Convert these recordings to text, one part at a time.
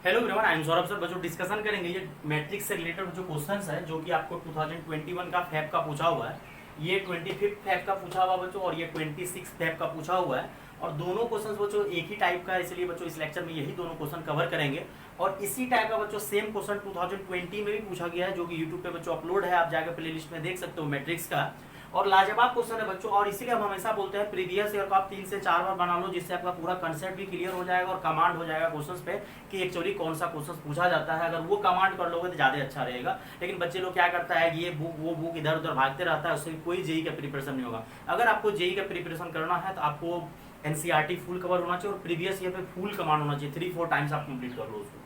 Hello everyone, I am Saurabh sir. बच्चों discussion करेंगे ये मैट्रिक्स से रिलेटेड जो क्वेश्चंस है जो कि आपको 2021 का फैब का पूछा हुआ है। ये 25 फैब का पूछा हुआ बच्चों और ये 26 फैब का पूछा हुआ है। और दोनों क्वेश्चंस बच्चों एक ही टाइप का है, इसलिए बच्चों इस लेक्चर में यही दोनों क्वेश्चन कवर करेंगे। और इसी टाइप का बच्चों सेम क्वेश्चन 2020 में भी पूछा गया है, जो कि यूट्यूब पे बच्चों अपलोड है, आप जाकर प्ले लिस्ट में देख सकते हो मैट्रिक्स का। और लाजवाब क्वेश्चन है बच्चों, और इसीलिए हम हमेशा बोलते हैं प्रीवियस ईयर को आप 3 से 4 बार बना लो, जिससे आपका पूरा कंसेप्ट भी क्लियर हो जाएगा और कमांड हो जाएगा क्वेश्चंस पे कि एक्चुअली कौन सा क्वेश्चन पूछा जाता है। अगर वो कमांड कर लोगे तो ज़्यादा अच्छा रहेगा। लेकिन बच्चे लोग क्या करता है, ये बुक वो बुक इधर उधर भागते रहता है, उससे कोई जेई का प्रिपरेशन नहीं होगा। अगर आपको जेई का प्रिपरेशन करना है तो आपको एनसीईआरटी फुल कवर होना चाहिए और प्रीवियस ईयर पे फुल कमांड होना चाहिए। 3-4 टाइम्स आप कंप्लीट कर लो उसको,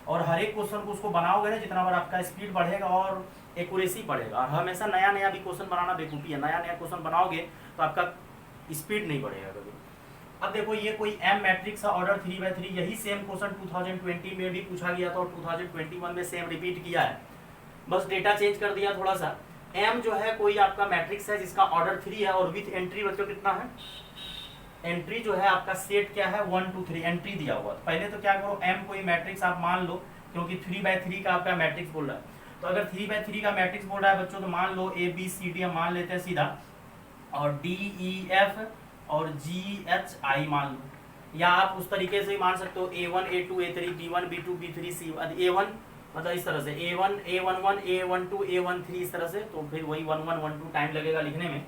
और हर एक क्वेश्चन को उसको बनाओगे ना, जितना बार आपका स्पीड बढ़ेगा और एक्यूरेसी बढ़ेगा। और हमेशा नया नया भी क्वेश्चन बनाना बेवकूफ़ी है, नया नया क्वेश्चन बनाओगे तो आपका स्पीड नहीं बढ़ेगा कभी। अब देखो ये कोई एम मैट्रिक्स है, ऑर्डर 3/3। यही सेम क्वेश्चन 2020 में भी पूछा गया था और 2021 में सेम रिपीट किया है, बस डेटा चेंज कर दिया थोड़ा सा। एम जो है कोई आपका मैट्रिक्स है जिसका ऑर्डर 3 है और विथ एंट्री बच्चों कितना है, एंट्री जो है आपका सेट क्या है 1 2 3 एंट्री दिया हुआ। पहले तो क्या करो, एम कोई मैट्रिक्स आप मान लो, क्योंकि 3/3 का आपका मैट्रिक्स बोल रहा है। तो अगर 3/3 का मैट्रिक्स बोल रहा है बच्चों, तो मान लो ए बी सी डी हम मान लेते हैं सीधा, और डी ई एफ और जी एच आई मान लो। या आप उस तरीके से ही मान सकते हो A1 A2 A3 B1 B2 B3 C1 A1, मतलब इस तरह से A1 A11 A12 A13 इस तरह से। तो फिर वही 11 12 टाइम लगेगा लिखने में।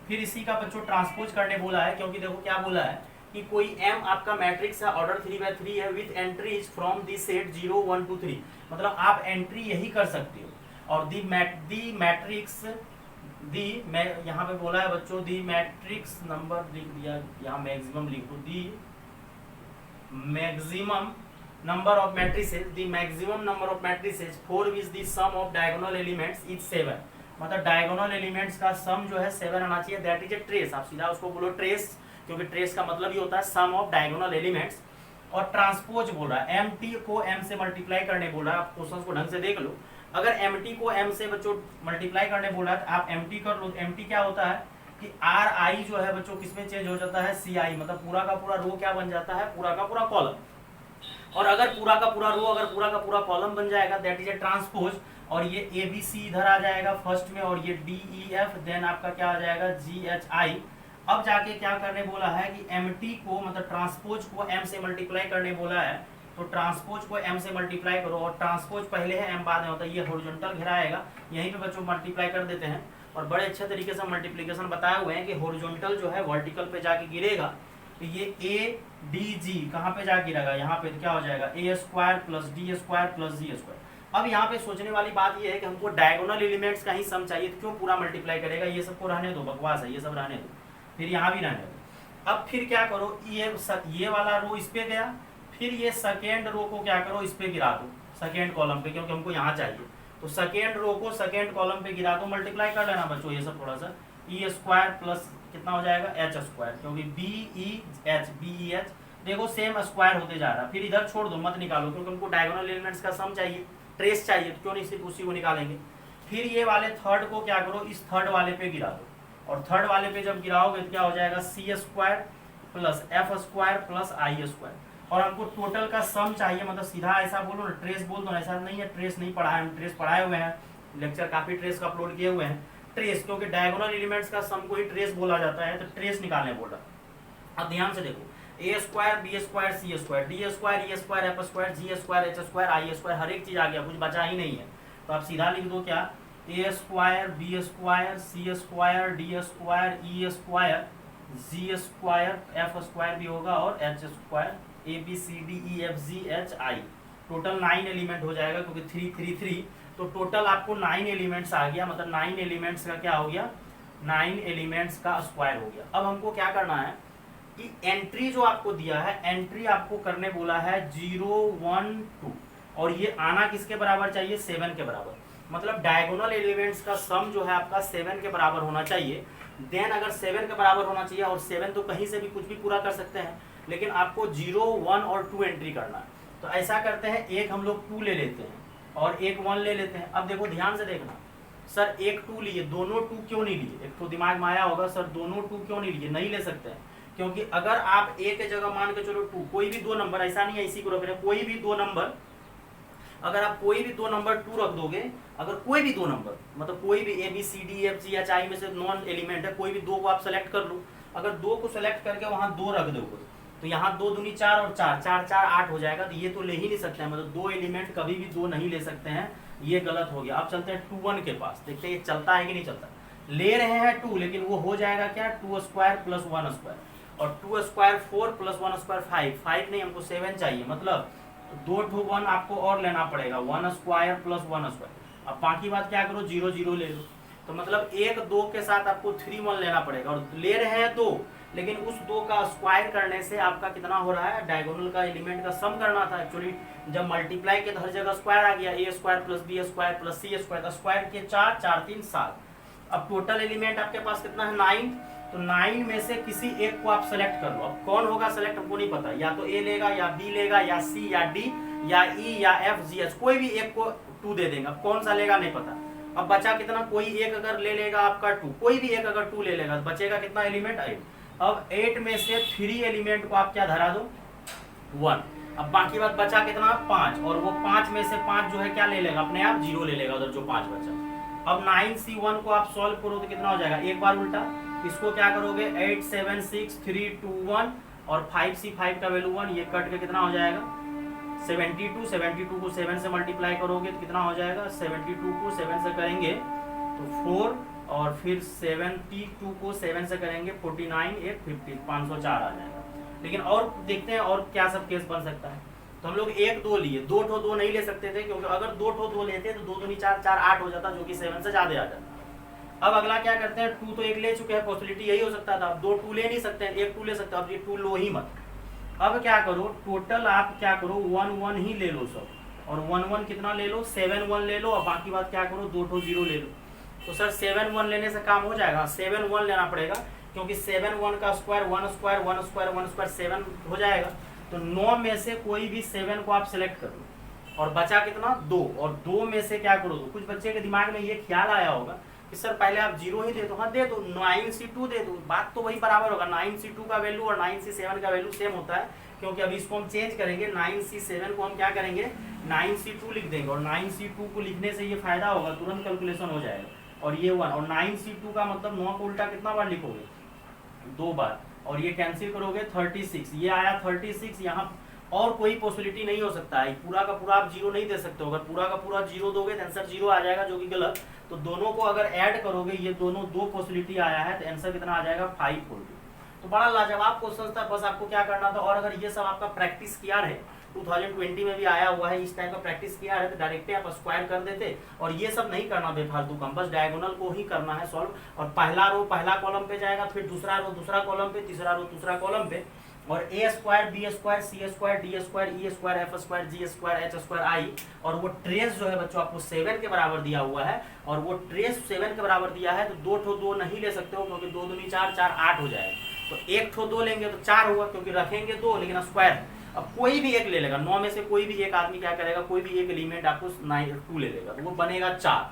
फिर इसी का बच्चों ट्रांसपोज करने बोला है, क्योंकि देखो क्या बोला है कि कोई एम आपका मैट्रिक्स है, ऑर्डर 3/3 है, with entries from the set 0 1 2 3। मतलब आप एंट्री यही कर सकते हो। और दी मैट्रिक्स मैं यहाँ पे बोला है बच्चों, दी मैट्रिक्स नंबर लिख दिया, यहाँ मैक्सिमम लिख दो, the maximum number of matrices, the maximum number of matrices for which the sum of diagonal elements is 7। मतलब डायगोनल एलिमेंट्स का सम जो है 7 आना चाहिए, दैट इज ए ट्रेस। आप सीधा उसको बोलो ट्रेस, क्योंकि ट्रेस का मतलब ही होता है सम ऑफ डायगोनल एलिमेंट्स। और ट्रांसपोज बोल रहा है, एम टी को एम से मल्टीप्लाई करने बोल रहा है। आप क्वेश्चन को ढंग से देख लो, अगर एम टी को एम से बच्चों मल्टीप्लाई करने बोल रहा है तो आप एम टी कर लो। एम टी क्या होता है कि आर आई जो है बच्चों किसमें चेंज हो जाता है, सी आई, मतलब पूरा का पूरा रो क्या बन जाता है, पूरा का पूरा कॉलम। और अगर पूरा का पूरा रो अगर पूरा का पूरा कॉलम बन जाएगा, दैट इज ए ट्रांसपोज। और ये ए बी सी इधर आ जाएगा फर्स्ट में, और ये डी ई एफ, देन आपका क्या आ जाएगा जी एच आई। अब जाके क्या करने बोला है कि एम टी को, मतलब ट्रांसपोज को एम से मल्टीप्लाई करने बोला है। तो ट्रांसपोज को एम से मल्टीप्लाई करो, और ट्रांसपोज पहले है एम बाद में होता है। ये हॉरिजॉन्टल घेराएगा, यहीं पे बच्चों मल्टीप्लाई कर देते हैं। और बड़े अच्छे तरीके से मल्टीप्लीकेशन बताए हुए हैं कि हॉरिजॉन्टल जो है वर्टिकल पे जाके गिरेगा, तो ये ए डी जी कहाँ पे जा गिरेगा, यहाँ पे। तो क्या हो जाएगा A square plus D square plus G square. अब यहाँ पे सोचने वाली बात ये है कि हमको डायगोनल एलिमेंट्स का ही सम चाहिए, तो क्यों पूरा मल्टीप्लाई करेगा। ये सबको रहने दो, बकवास है, ये सब रहने दो, फिर यहाँ भी रहने दो। अब फिर क्या करो, ये वाला रो इस पे गया, फिर ये सेकेंड रो को क्या करो, इस पे गिरा दो, सेकेंड कॉलम पे, क्योंकि हमको यहाँ चाहिए। तो सेकेंड रो को सेकेंड कॉलम पे गिरा दो, मल्टीप्लाई कर लेना बच्चों ये सब थोड़ा सा। ई स्क्वायर प्लस कितना हो जाएगा एच स्क्वायर, क्योंकि बी ई एच देखो सेम स्क्वायर होते जा रहा है। फिर इधर छोड़ दो, मत निकालो, क्योंकि हमको डायगोनल एलिमेंट्स का सम चाहिए, ट्रेस चाहिए, तो क्यों नहीं सिर्फ उसी को निकालेंगे। फिर ये वाले थर्ड को क्या करो, इस थर्ड वाले पे गिरा दो, और थर्ड वाले पे जब गिराओगे तो क्या हो जाएगा C square plus F square plus I square. और हमको टोटल का सम चाहिए, मतलब सीधा ऐसा बोलो ना, ट्रेस बोल दो ना। ऐसा नहीं है ट्रेस नहीं पढ़ा है, हम ट्रेस पढ़ाए हुए हैं, लेक्चर काफी ट्रेस का अपलोड किए हुए हैं। ट्रेस, क्योंकि डायगोनल एलिमेंट्स का सम को ही ट्रेस बोला जाता है, तो ट्रेस निकालने बोल रहा। अब ध्यान से देखो, ए square B square C square D square E square F square G square H square आई स्क्वायर, हर एक चीज आ गया, कुछ बचा ही नहीं है। तो आप सीधा लिख दो क्या, A square B square C square D square E square G square F square भी होगा, और H square A B C D E F G H I. Total 9 element हो जाएगा, क्योंकि 3 3 3, तो टोटल आपको 9 एलिमेंट्स आ गया। मतलब 9 एलिमेंट्स का क्या हो गया, 9 एलिमेंट्स का स्क्वायर हो गया। अब हमको क्या करना है कि एंट्री जो आपको दिया है, एंट्री आपको करने बोला है 0 1 2, और ये आना किसके बराबर चाहिए, 7 के बराबर। मतलब डायगोनल एलिमेंट्स का सम जो है आपका 7 के बराबर होना चाहिए। देन अगर 7 के बराबर होना चाहिए, और 7 तो कहीं से भी कुछ भी पूरा कर सकते हैं, लेकिन आपको 0 1 और 2 एंट्री करना है। तो ऐसा करते हैं, एक हम लोग 2 ले लेते हैं और एक 1 ले लेते हैं। अब देखो ध्यान से देखना, सर एक 2 लिए, दोनों 2 क्यों नहीं लिए। एक तो दिमाग में आया होगा, सर दोनों 2 क्यों नहीं लिए, नहीं ले सकते हैं, क्योंकि अगर आप ए के जगह मान के चलो 2, कोई भी दो नंबर, ऐसा नहीं है इसी को रख रहे, कोई भी दो नंबर, अगर आप कोई भी दो नंबर 2 रख दोगे, अगर कोई भी दो नंबर मतलब कोई भी A B C D F G H I में से नॉन एलिमेंट है, कोई भी दो को आप सेलेक्ट कर लो, अगर दो को सेलेक्ट करके वहां दो रख दोगे तो यहाँ 2 दूनी 4 और 4 4 4 8 हो जाएगा। तो ये तो ले ही नहीं सकते हैं, मतलब दो एलिमेंट कभी भी दो नहीं ले सकते हैं, ये गलत हो गया। अब चलते हैं 2 1 के पास, देखते हैं ये चलता है कि नहीं चलता। ले रहे हैं 2, लेकिन वो हो जाएगा क्या 2 स्क्वायर प्लस 1 स्क्वायर, और 2 स्क्वायर 4 प्लस 1 स्क्वायर 5, 5 नहीं हमको 7 चाहिए, मतलब 2 2 1 आपको और लेना पड़ेगा, 1 स्क्वायर प्लस 1 स्क्वायर। अब बाकी बात क्या करो 0 0 ले लो, तो मतलब 1 2 के साथ आपको 3 1 लेना पड़ेगा, और ले रहे हैं 2, लेकिन उस 2 का स्क्वायर करने से आपका कितना हो रहा है, डायगोनल का एलिमेंट का सम करना था। एक्चुअली जब मल्टीप्लाई किया तो हर जगह स्क्वायर आ गया, A square plus B square plus C square, square के 4 4 3 7। अब टोटल एलिमेंट आपके पास कितना है 9, तो 9 में से किसी एक को आप सेलेक्ट कर लो। अब कौन होगा सेलेक्ट हमको नहीं पता, या तो ए लेगा या बी लेगा या सी या डी या ई या एफ जी एच, कोई भी एक को 2 दे देंगे। अब कौन सा लेगा नहीं पता। अब बचा कितना, कोई एक अगर ले लेगा आपका 2, कोई भी एक अगर 2 ले लेगा तो बचेगा कितना एलिमेंट 8। अब 8 में से 3 एलिमेंट को आप क्या धरा दो 1। अब बाकी बात बचा कितना 5, और वो 5 में से 5 जो है क्या ले लेगा अपने आप 0 ले लेगा उधर जो 5 बचा। अब 9C1 को आप सॉल्व करो तो कितना हो जाएगा, एक बार उल्टा इसको क्या करोगे 8 7 6 3 2 1 और 5C5 का वैल्यू 1, ये कट के कितना हो जाएगा 72। 72 को 7 से मल्टीप्लाई करोगे तो कितना हो जाएगा, 72 को 7 से करेंगे तो 4, और फिर 72 को 7 से करेंगे 49 1 50 504 आ जाएगा। लेकिन और देखते हैं और क्या सब केस बन सकता है। तो हम लोग 1 2 लिए, 2 ठो 2 नहीं ले सकते थे, क्योंकि अगर 2 ठो 2 लेते तो 2 दूनी 4 4 8 हो जाता, जो कि 7 से ज्यादा आ जाता। अब अगला क्या करते हैं, 2 तो एक ले चुके हैं, पॉसिबिलिटी यही हो सकता था। 2 2 ले नहीं सकते हैं, 1 2 ले सकते हैं, अब ये 2 लो ही मत। अब क्या करो, टोटल आप क्या करो 1 1 ही ले लो सब, और 1 1 कितना ले लो 7 1 ले लो, और बाकी बात क्या करो 2 ठो 0 ले लो। तो सर 7 1 लेने से काम हो जाएगा, 7 1 लेना पड़ेगा, क्योंकि 7 1 का स्क्वायर 1 स्क्वायर 1 स्क्वायर 1 स्क्वायर 7 हो जाएगा। तो 9 में से कोई भी 7 को आप सिलेक्ट कर लो, और बचा कितना 2, और 2 में से क्या करो, कुछ बच्चे के दिमाग में ये ख्याल आया होगा कि सर पहले आप 0 ही दे दो, हाँ दे दो 9C2 दे दो, बात तो वही बराबर होगा। 9C2 का वैल्यू और 9C7 का वैल्यू सेम होता है, क्योंकि अभी इसको हम चेंज करेंगे, 9C7 को हम क्या करेंगे 9C2 लिख देंगे, और 9C2 को लिखने से ये फायदा होगा तुरंत कैलकुलेशन हो जाएगा, और ये 1, और 9C2 का मतलब 9 को उल्टा कितना बार लिखोगे 2 बार, और ये कैंसिल करोगे 36, ये आया 36। यहाँ और कोई पॉसिबिलिटी नहीं हो सकता है, पूरा का पूरा आप 0 नहीं दे सकते हो, अगर पूरा का पूरा 0 दोगे तो आंसर 0 आ जाएगा, जो कि गलत। तो दोनों को अगर ऐड करोगे, ये दोनों 2 पॉसिबिलिटी आया है, तो आंसर कितना आ जाएगा 542। तो बड़ा लाजवाब क्वेश्चन था, बस आपको क्या करना था। और अगर ये सब आपका प्रैक्टिस किया है, 2020 में भी आया हुआ है, इस टाइप का प्रैक्टिस किया है, तो डायरेक्टली आप स्क्वायर कर देते, और ये सब नहीं करना बेफालतू काम, बस डायगोनल को ही करना है सॉल्व। और पहला रो पहला कॉलम पे जाएगा, फिर दूसरा रो दूसरा कॉलम पे, तीसरा रो तीसरा कॉलम पे, और ए square B square C square D square E square F square G square H square आई। और वो ट्रेस जो है बच्चों आपको 7 के बराबर दिया हुआ है, और वो ट्रेस 7 के बराबर दिया है, तो 2 ठो 2 नहीं ले सकते हो, क्योंकि 2 दूनी 4 4 8 हो जाएगा। तो 1 ठो 2 लेंगे तो 4 हुआ, क्योंकि रखेंगे 2 लेकिन स्क्वायर। अब कोई भी एक ले लेगा, 9 में से कोई भी एक आदमी क्या करेगा, कोई भी एक एलिमेंट आपको 2 ले लेगा, तो वो बनेगा 4।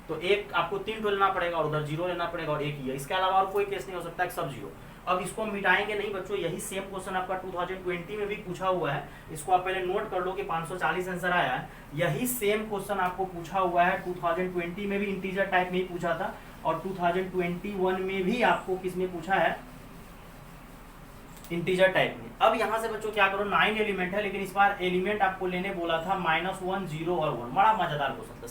तो एक आपको 3 ठो लेना पड़ेगा, और उधर 0 लेना पड़ेगा, और एक ही है, इसके अलावा और कोई केस नहीं हो सकता, सब 0। अब इसको मिटाएंगे नहीं बच्चों, यही सेम क्वेश्चन आपका 2020 में भी पूछा हुआ है, इसको आप पहले नोट कर लो कि 540 आंसर आया है। यही सेम क्वेश्चन आपको पूछा हुआ है 2020 में भी, इंटीजर टाइप में ही पूछा था, और 2021 में भी आपको किसमें पूछा है, इंटीजर टाइप में। अब यहाँ से बच्चों क्या करो, 9 एलिमेंट है, लेकिन इस बार एलिमेंट आपको लेने बोला था -1 0 और 1। बड़ा मजेदार क्वेश्चन था,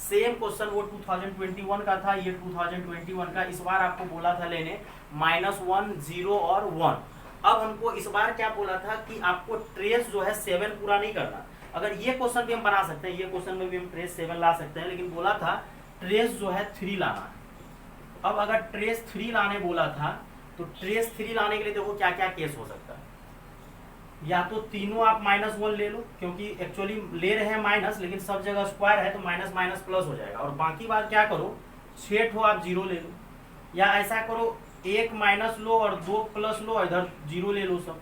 सेम क्वेश्चन वो 2021 का था, ये 2021 का। इस बार आपको बोला था लेने -1 0 और 1। अब हमको इस बार क्या बोला था कि आपको ट्रेस जो है 7 पूरा नहीं करना। अगर ये क्वेश्चन भी हम बना सकते हैं, ये क्वेश्चन में भी हम ट्रेस 7 ला सकते हैं, लेकिन बोला था ट्रेस जो है 3 लाना है। अब अगर ट्रेस 3 लाने बोला था, तो ट्रेस 3 लाने के लिए देखो क्या क्या केस हो सकता है। या तो तीनों आप -1 ले लो, क्योंकि एक्चुअली ले रहे हैं माइनस, लेकिन सब जगह स्क्वायर है तो माइनस माइनस प्लस हो जाएगा। और बाकी बात क्या करो 6 ठो आप 0 ले लो, या ऐसा करो 1 माइनस लो और 2 प्लस लो, इधर 0 ले लो सब।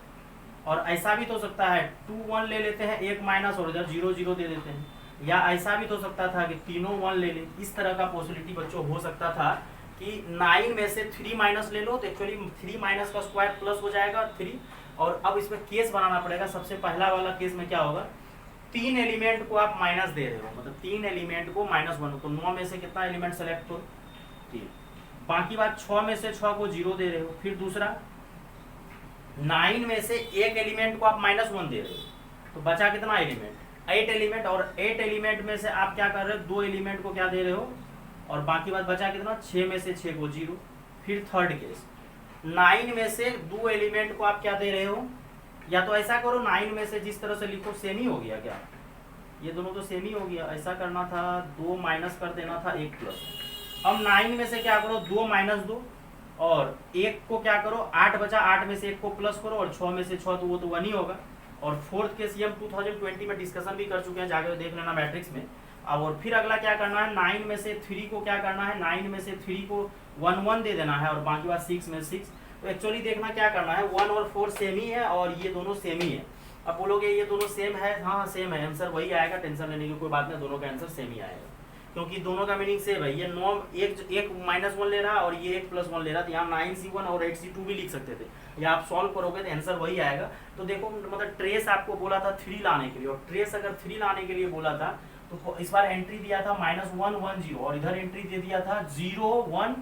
और ऐसा भी तो हो सकता है 2 1 ले लेते हैं, 1 माइनस और इधर 0 0 दे देते हैं। या ऐसा भी तो हो सकता था कि तीनों 1 ले लें, इस तरह का पॉसिबिलिटी बच्चों हो सकता था कि 9 में से 3 माइनस ले लो तो एक्चुअली 3 माइनस का स्क्वायर प्लस हो जाएगा 3। और अब इसमें केस बनाना पड़ेगा। सबसे पहला वाला केस में क्या होगा, 3 एलिमेंट को आप माइनस दे रहे हो, मतलब 3 एलिमेंट को -1, तो 9 में से कितना एलिमेंट सेलेक्ट करो, 3। बाकी बात 6 में से 6 को 0 दे रहे हो। फिर दूसरा 9 में से एक एलिमेंट को आप -1 दे रहे हो, तो बचा कितना एलिमेंट, 8 एलिमेंट। और 8 एलिमेंट में से आप क्या कर रहे हो, 2 एलिमेंट को क्या दे रहे हो, और बाकी बात बचा कितना, 6 में से 6 को 0। फिर थर्ड केस 9 में से 2 एलिमेंट को आप क्या दे रहे हो, या तो ऐसा करो 9 में से जिस तरह से लिखो सेम ही हो गया क्या, ये दोनों तो सेम ही हो गया, ऐसा करना था 2 माइनस कर देना था 1 प्लस। अब 9 में से क्या करो, 2 माइनस 2 और 1 को क्या करो, 8 बचा, 8 में से 1 को प्लस करो और 6 में से 6 तो वो तो 1 ही होगा। और फोर्थ केस ये हम 2020 में डिस्कशन भी कर चुके हैं, जाके देख लेना मैट्रिक्स में। अब और फिर अगला क्या करना है, 9 में से 3 को क्या करना है, 9 में से 3 को 1 1 दे देना है और बाकी बात 6 में 6। तो एक्चुअली देखना क्या करना है, 1 और 4 सेम ही है और ये दोनों सेम ही है। अब बोलोगे ये दोनों सेम है, हाँ सेम है, आंसर वही आएगा, टेंशन लेने की कोई बात नहीं, दोनों का आंसर सेम ही आएगा क्योंकि दोनों का मीनिंग सेम है। ये 9 एक -1 ले रहा है और ये 1 + 1 ले रहा है, तो यहाँ 9C1 और 8C2 भी लिख सकते थे। या आप सॉल्व करोगे तो आंसर वही आएगा। तो देखो मतलब ट्रेस आपको बोला था 3 लाने के लिए, और ट्रेस अगर 3 लाने के लिए बोला था तो इस बार एंट्री दिया था -1 1 0 और इधर एंट्री दे दिया था 0 1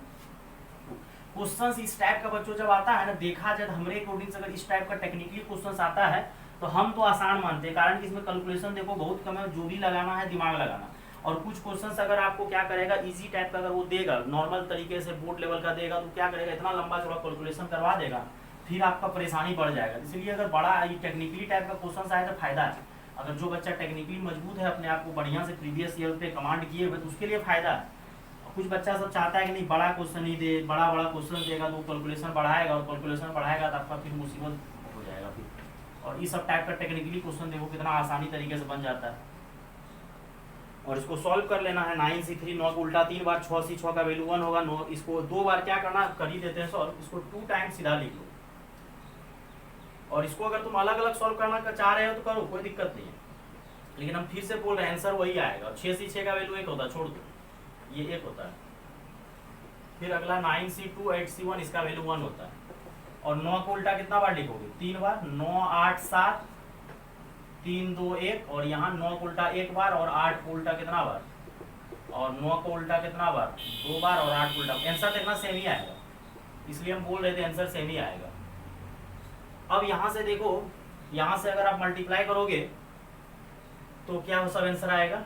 2। क्वेश्चन इस टाइप का बच्चों जब आता है ना, देखा जाए हमारे अकॉर्डिंग से अगर इस टाइप का टेक्निकली क्वेश्चन आता है तो हम तो आसान मानते हैं, कारण कि इसमें कैलकुलेशन देखो बहुत कम है, जो भी लगाना है दिमाग लगाना। और कुछ क्वेश्चंस अगर आपको क्या करेगा, इजी टाइप का अगर वो देगा, नॉर्मल तरीके से बोर्ड लेवल का देगा, तो क्या करेगा, इतना लंबा चौड़ा कैलकुलेशन करवा देगा, फिर आपका परेशानी बढ़ जाएगा। इसलिए अगर बड़ा टेक्निकली टाइप का क्वेश्चन आए तो फायदा है। अगर जो बच्चा टेक्निकली मजबूत है, अपने आप को बढ़िया से प्रीवियस ईयर पे कमांड किए हुए, तो उसके लिए फायदा है। कुछ बच्चा सब चाहता है कि नहीं बड़ा क्वेश्चन ही दे, बड़ा क्वेश्चन देगा तो कैलकुलेशन बढ़ाएगा, और कैलकुलेशन बढ़ाएगा तो आपका फिर मुसीबत हो जाएगा फिर। और इस सब टाइप का टेक्निकली क्वेश्चन देखो कितना आसानी तरीके से बन जाता है। और इसको सॉल्व कर लेना है, 9C3 9 को उल्टा 3 बार, 6C6 का वैल्यू 1 होगा। 9 इसको 2 बार क्या करना, कर ही देते हैं सॉल्व, इसको 2 टाइम सीधा लिख लो। और इसको अगर तुम अलग अलग सॉल्व करना चाह रहे हो तो करो, कोई दिक्कत नहीं है, लेकिन हम फिर से बोल रहे हैं आंसर वही आएगा। 6C6 का वैल्यू 1 होता है, छोड़ दो, ये 1 होता है। फिर अगला 9C2 8C1 इसका वैल्यू 1 होता है। और 9 को उल्टा कितना बार लिखोगे, 3 बार, 9 8 7 3 2 1, और यहाँ 9 को उल्टा 1 बार और 8 को उल्टा कितना बार, और 9 को उल्टा कितना बार, 2 बार, और 8 को उल्टा। आंसर देखना सेम ही आएगा, इसलिए हम बोल रहे थे आंसर सेम ही आएगा। अब यहाँ से देखो, यहाँ से अगर आप मल्टीप्लाई करोगे तो क्या हो, सब आंसर आएगा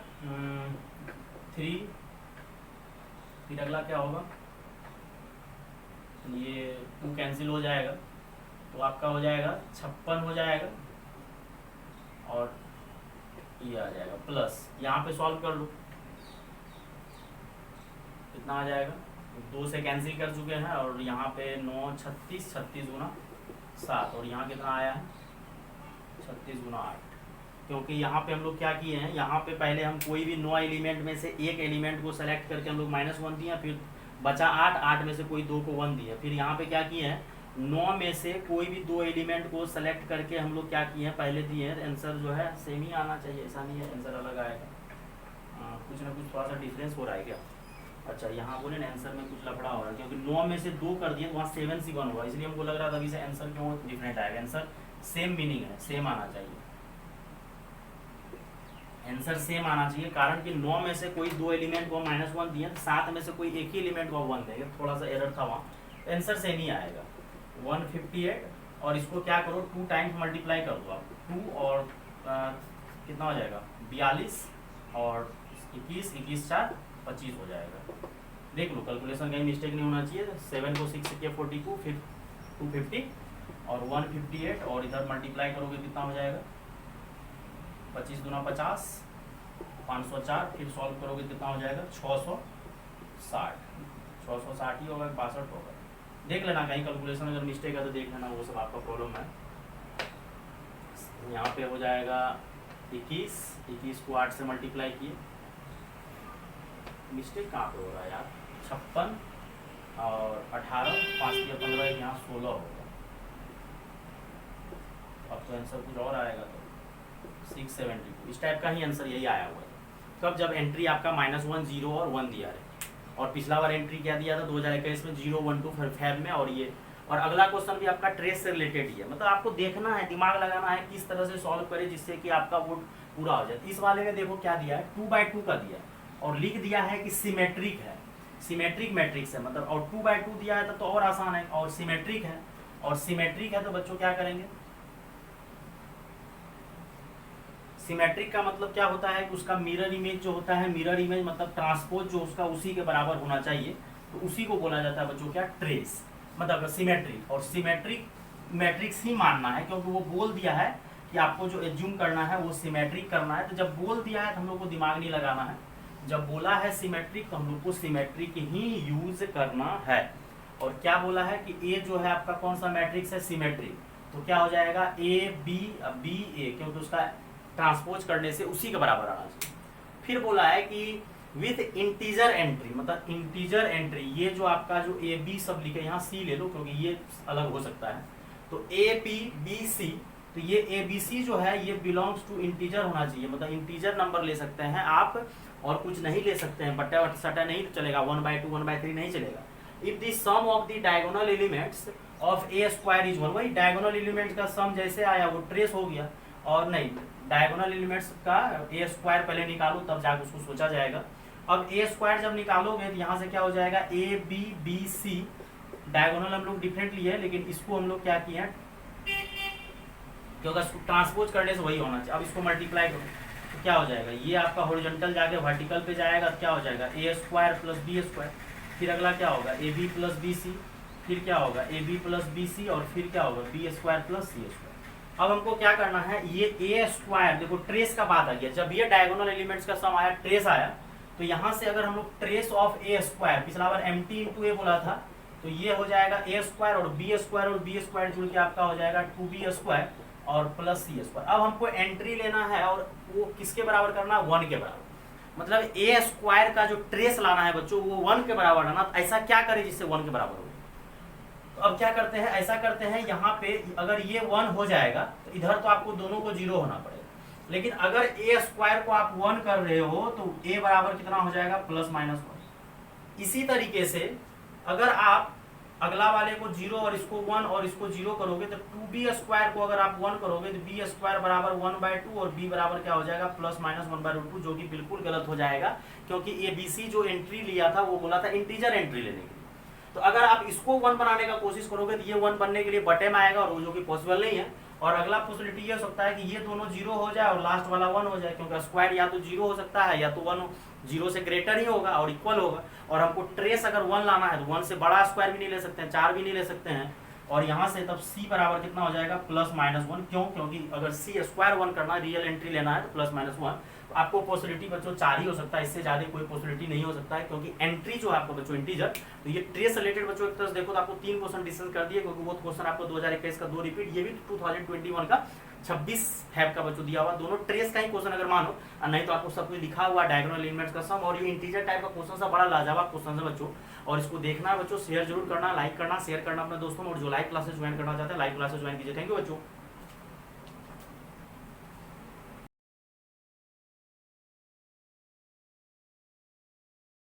3। फिर अगला क्या होगा, ये 2 कैंसिल हो जाएगा तो आपका हो जाएगा 56 हो जाएगा, और ये आ जाएगा प्लस, यहाँ पे सॉल्व कर लो कितना आ जाएगा, 2 से कैंसिल कर चुके हैं, और यहाँ पे 9 36 36 गुना 7, और यहाँ कितना आया है 36 गुना 8। क्योंकि यहाँ पे हम लोग क्या किए हैं, यहाँ पे पहले हम कोई भी 9 एलिमेंट में से एक एलिमेंट को सेलेक्ट करके हम लोग -1 दिए, फिर बचा 8 में से कोई 2 को 1 दिए। फिर यहाँ पे क्या किए हैं, 9 में से कोई भी 2 एलिमेंट को सेलेक्ट करके हम लोग क्या किए हैं, पहले दिए हैं। आंसर जो है सेम ही आना चाहिए, ऐसा नहीं है आंसर अलग आएगा। कुछ ना कुछ थोड़ा सा डिफरेंस हो रहा है क्या, अच्छा यहाँ बोले ना आंसर में कुछ लफड़ा हो रहा है, क्योंकि 9 में से 2 कर दिए तो वहाँ 7C1 हुआ, इसलिए हमको लग रहा था अभी से आंसर क्यों डिफरेंट आएगा। आंसर सेम मीनिंग है, सेम आना चाहिए, आंसर सेम आना चाहिए, कारण कि 9 में से कोई 2 एलिमेंट को -1 दिए, 7 में से कोई एक ही एलिमेंट को 1 देंगे, थोड़ा सा एरर था वहाँ, आंसर सेम ही आएगा 158। और इसको क्या करो, 2 टाइम्स मल्टीप्लाई कर दो आप, 2 और कितना हो जाएगा 42, और 21 21 4 25 हो जाएगा। देख लो कैलकुलेशन कहीं मिस्टेक नहीं होना चाहिए। 7 को 6 से 42, फिर 250 और 158, और इधर मल्टीप्लाई करोगे कितना हो जाएगा 25 दूना 50 504, फिर सॉल्व करोगे कितना हो जाएगा 660 ही होगा, 62 होगा। देख लेना कहीं कैलकुलेशन अगर मिस्टेक है तो देख लेना, वो सब आपका प्रॉब्लम है। यहाँ पे हो जाएगा 21 को 8 से मल्टीप्लाई किए, मिस्टेक कहाँ पे हो रहा है यार, 56 और 18 5 या 15, यहाँ 16 होगा। अब तो आंसर कुछ और आएगा, तो 672 इस टाइप का ही आंसर यही आया हुआ है। कब, जब एंट्री आपका -1 0 और 1 दिया है। और पिछला बार एंट्री क्या दिया था 2021 में 012 फेब में। और अगला क्वेश्चन भी आपका ट्रेस से रिलेटेड ही है, मतलब आपको देखना है, दिमाग लगाना है किस तरह से सॉल्व करें जिससे कि आपका वो पूरा हो जाए। इस वाले में देखो क्या दिया है, 2/2 का दिया है और लिख दिया है कि सिमेट्रिक है, सिमेट्रिक मैट्रिक्स है, मतलब और 2/2 दिया है तो और आसान है, और सिमेट्रिक है, और सिमेट्रिक है तो बच्चों क्या करेंगे, सिमेट्रिक का मतलब क्या होता है कि उसका मिरर इमेज जो होता है, मिरर इमेज मतलब ट्रांसपोज जो उसका उसी के बराबर होना चाहिए, तो उसी को बोला जाता है बच्चों क्या, ट्रेस, मतलब सिमेट्रिक। और सिमेट्रिक मैट्रिक्स ही मानना है क्योंकि वो बोल दिया है कि आपको जो एज्यूम करना है वो सिमेट्रिक करना है। तो जब बोल दिया है तो हम लोग को दिमाग नहीं लगाना है, जब बोला है सिमेट्रिक तो हम लोग को सिमेट्रिक ही यूज करना है। और क्या बोला है कि ए जो है आपका कौन सा मैट्रिक्स है, सिमेट्रिक, तो क्या हो जाएगा ए बी बी ए, क्योंकि उसका ट्रांसपोज करने से उसी के बराबर आना चाहिए। फिर बोला है कि विथ इंटीजर एंट्री, मतलब इंटीजर एंट्री, ये जो आपका जो ए बी सब लिखे, यहाँ सी ले लो क्योंकि ये अलग हो सकता है, तो ए पी बी सी, तो ये ए बी सी जो है ये बिलोंग्स टू इंटीजर होना चाहिए, मतलब इंटीजर नंबर ले सकते हैं आप और कुछ नहीं ले सकते हैं, बट्टा सटा नहीं चलेगा, 1/2 1/3 नहीं चलेगा। If the sum of the diagonal elements of A square is 1, वही डायगोनल एलिमेंट्स का सम जैसे आया वो ट्रेस हो गया, और नहीं डायगोनल एलिमेंट्स का ए स्क्वायर पहले निकालो तब जाकर उसको सोचा जाएगा। अब ए स्क्वायर जब निकालोगे तो यहाँ से क्या हो जाएगा, A B B C, diagonal हम लोग डिफरेंट लिए लेकिन इसको हम लोग क्या किए क्योंकि इसको ट्रांसपोज करने से वही होना चाहिए। अब इसको मल्टीप्लाई करो तो क्या हो जाएगा, ये आपका हॉरिजॉन्टल जाके वर्टिकल पे जाएगा, क्या हो जाएगा A square plus B square. फिर अगला क्या होगा, A B plus B C, फिर क्या होगा A B plus B C, और फिर क्या होगा B square plus C square. अब हमको क्या करना है, ये ए स्क्वायर, देखो ट्रेस का बात आ गया, जब ये डायगोनल एलिमेंट्स का सम आया, ट्रेस आया, तो यहाँ से अगर हम लोग ट्रेस ऑफ ए स्क्वायर, पिछला बार एम टी इंटू ए बोला था, तो ये हो जाएगा ए स्क्वायर और बी स्क्वायर जुड़ के आपका हो जाएगा 2b स्क्वायर और प्लस सी स्क्वायर। अब हमको एंट्री लेना है और वो किसके बराबर करना है, 1 के बराबर, मतलब ए स्क्वायर का जो ट्रेस लाना है बच्चों वो 1 के बराबर लाना। तो ऐसा क्या करें जिससे 1 के बराबर हो, तो अब क्या करते हैं, ऐसा करते हैं यहाँ पे अगर ये 1 हो जाएगा तो इधर तो आपको दोनों को 0 होना पड़ेगा, लेकिन अगर ए स्क्वायर को आप 1 कर रहे हो तो ए बराबर कितना हो जाएगा, ±1। इसी तरीके से अगर आप अगला वाले को 0 और इसको 1 और इसको 0 करोगे तो 2b स्क्वायर को अगर आप 1 करोगे तो b स्क्वायर बराबर 1/2 और b बराबर क्या हो जाएगा, ±1/2, जो कि बिल्कुल गलत हो जाएगा क्योंकि ए बी सी जो एंट्री लिया था वो बोला था इंटीजर एंट्री लेने के लिए। तो अगर आप इसको 1 बनाने का कोशिश करोगे तो ये 1 बनने के लिए बटे में आएगा, और वो जो कि पॉसिबल नहीं है। और अगला पॉसिबिलिटी ये हो सकता है कि ये दोनों 0 हो जाए और लास्ट वाला 1 हो जाए, क्योंकि स्क्वायर या तो 0 हो सकता है या तो 1 0 से ग्रेटर ही होगा और इक्वल होगा। और हमको ट्रेस अगर 1 लाना है तो 1 से बड़ा स्क्वायर भी नहीं ले सकते हैं, 4 भी नहीं ले सकते हैं, और यहाँ से तब c बराबर कितना हो जाएगा, ±1। क्यों, क्योंकि अगर c स्क्वायर 1 करना है, रियल एंट्री लेना है तो +-1, तो आपको पॉसिबिलिटी बच्चों 4 ही हो सकता है, इससे ज़्यादा कोई पॉसिबिलिटी नहीं हो सकता है, क्योंकि एंट्री जो है आपको बच्चों इंटीजर। तो ये ट्रेस रिलेटेड बच्चों एक तरह से देखो तो आपको 3 क्वेश्चन डिस्कस कर दिए, क्योंकि वो क्वेश्चन आपको 2021 का 2 रिपीट, ये भी 2021 का 26 फैब का बच्चों दिया हुआ, दोनों ट्रेस का ही क्वेश्चन अगर मानो, और नहीं तो आपको सब कुछ लिखा हुआ डायगोनल एलिमेंट्स का सम। और ये इंटीजर टाइप का क्वेश्चन सा बड़ा लाजवाब क्वेश्चन है बच्चों, और इसको देखना है बच्चों, शेयर जरूर करना, लाइक करना, शेयर करना अपने दोस्तों में, और जो लाइव क्लासेस ज्वाइन करना चाहते हैं लाइव क्लासेस ज्वाइन कीजिए। थैंक यू बच्चों।